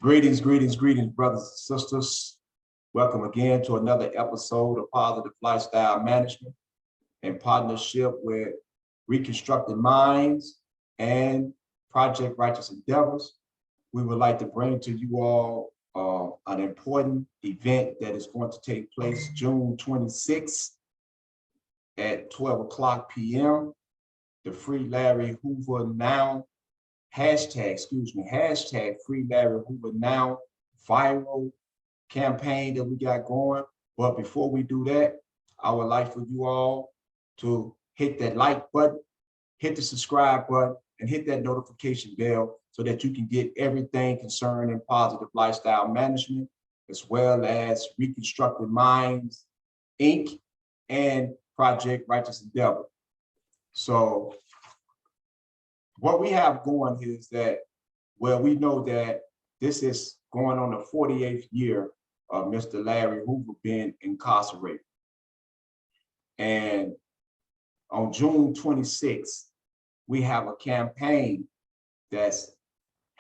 Greetings, greetings, greetings, brothers and sisters. Welcome again to another episode of Positive Lifestyle Management in partnership with Reconstructed Minds and Project Righteous Endeavors. We would like to bring to you all an important event that is going to take place June 26th at 12 o'clock p.m. The Free Larry Hoover Now hashtag Free Larry Hoover Now viral campaign that we got going. But before we do that, I would like for you all to hit that like button, hit the subscribe button, and hit that notification bell so that you can get everything concerning positive lifestyle management, as well as Reconstructed Minds, Inc. and Project Righteous Endeavor. So what we have going is that, well, we know that this is going on the 48th year of Mr. Larry Hoover being incarcerated. And on June 26th, we have a campaign that's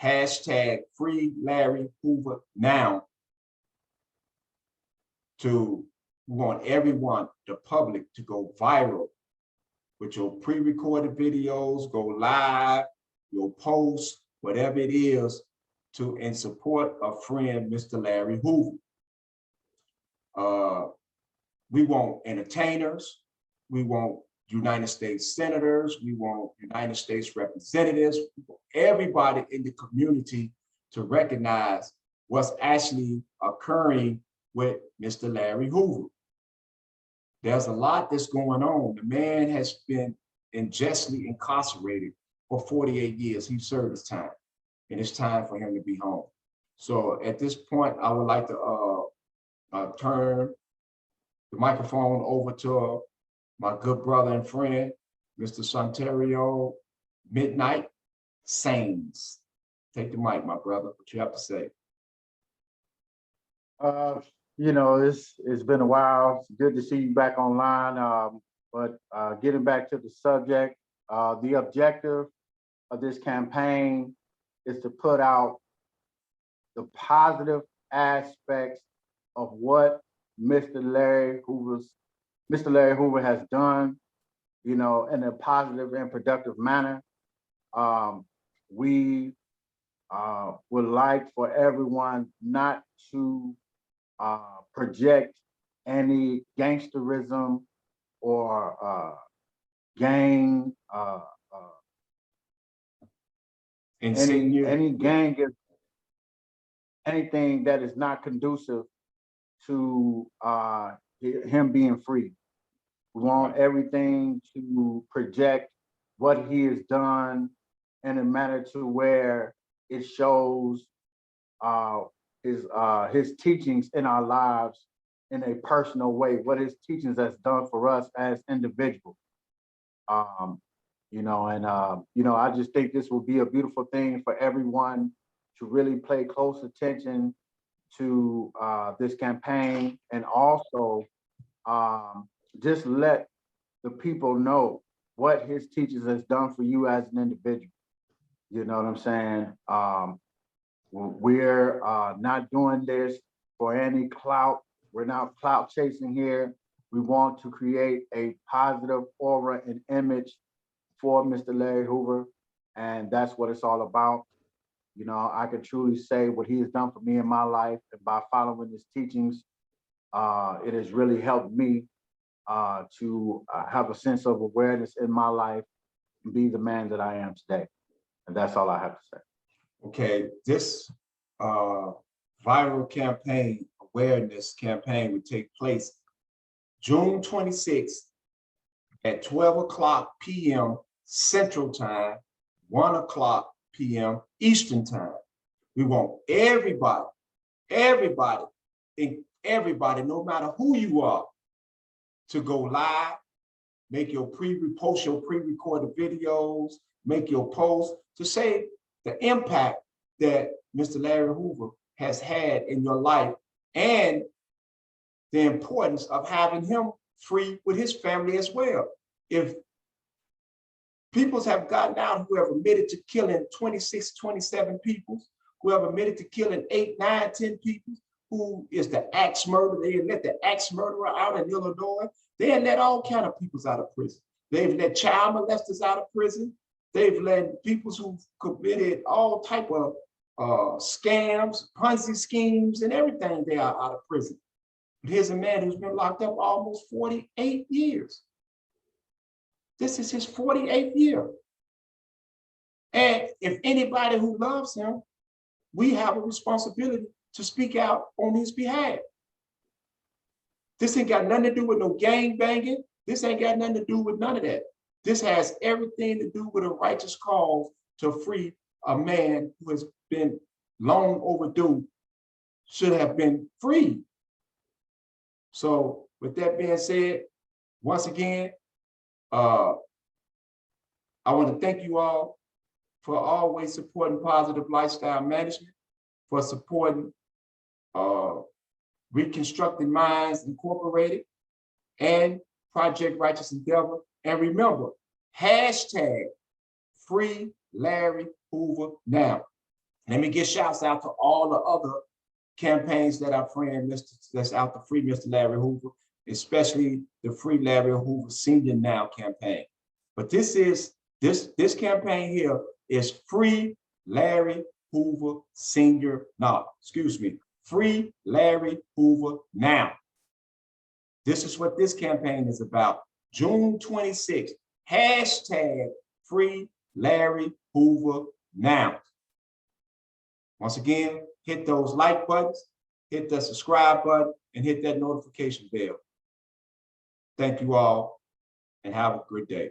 hashtag Free Larry Hoover Now. We want everyone, the public, to go viral with your pre-recorded videos, go live, your posts, whatever it is, in support of friend Mr. Larry Hoover. We want entertainers, we want United States senators, we want United States representatives, we want everybody in the community to recognize what's actually occurring with Mr. Larry Hoover. There's a lot that's going on. The man has been unjustly incarcerated for 48 years. He served his time, and it's time for him to be home. So at this point, I would like to turn the microphone over to my good brother and friend, Mr. Santerio Midnight Sains. Take the mic, my brother. What you have to say? It's been a while. It's good to see you back online. But getting back to the subject, the objective of this campaign is to put out the positive aspects of what Mr. Larry Hoover has done, in a positive and productive manner. We would like for everyone not to project any gangsterism or gang, any gang, anything that is not conducive to him being free. We want everything to project what he has done in a manner to where it shows his teachings in our lives in a personal way, what his teachings has done for us as individuals. I just think this will be a beautiful thing for everyone to really pay close attention to this campaign, and also just let the people know what his teachings has done for you as an individual. You know what I'm saying? We're not doing this for any clout. We're not clout chasing here. We want to create a positive aura and image for Mr. Larry Hoover, and that's what it's all about. I can truly say what he has done for me in my life, and by following his teachings, it has really helped me to have a sense of awareness in my life and be the man that I am today. And that's all I have to say. Okay, this viral campaign, awareness campaign, would take place June 26th at 12 o'clock p.m. Central Time, 1 o'clock p.m. Eastern Time. We want everybody, no matter who you are, to go live, make your post your pre-recorded videos, make your posts to say the impact that Mr. Larry Hoover has had in your life and the importance of having him free with his family as well. If peoples have gotten out who have admitted to killing 26, 27 people, who have admitted to killing 8, 9, 10 people, who is the axe murderer. They let the axe murderer out in Illinois. They had let all kind of peoples out of prison. They've let child molesters out of prison. They've let people who've committed all type of scams, Ponzi schemes, and everything. They are out of prison. But here's a man who's been locked up almost 48 years. This is his 48th year. And if anybody who loves him, we have a responsibility to speak out on his behalf. This ain't got nothing to do with no gang banging. This ain't got nothing to do with none of that. This has everything to do with a righteous cause to free a man who has been long overdue, should have been freed. So with that being said, once again, I want to thank you all for always supporting Positive Lifestyle Management, for supporting Reconstructing Minds Incorporated and Project Righteous Endeavor. And remember, hashtag Free Larry Hoover Now. Let me give shouts out to all the other campaigns that our friend that's out to free Mr. Larry Hoover, especially the Free Larry Hoover Senior Now campaign. But this campaign here is Free Larry Hoover Senior Now. Excuse me, Free Larry Hoover Now. This is what this campaign is about. June 26th, hashtag Free Larry Hoover Now. Once again, hit those like buttons, hit the subscribe button, and hit that notification bell. Thank you all, and have a good day.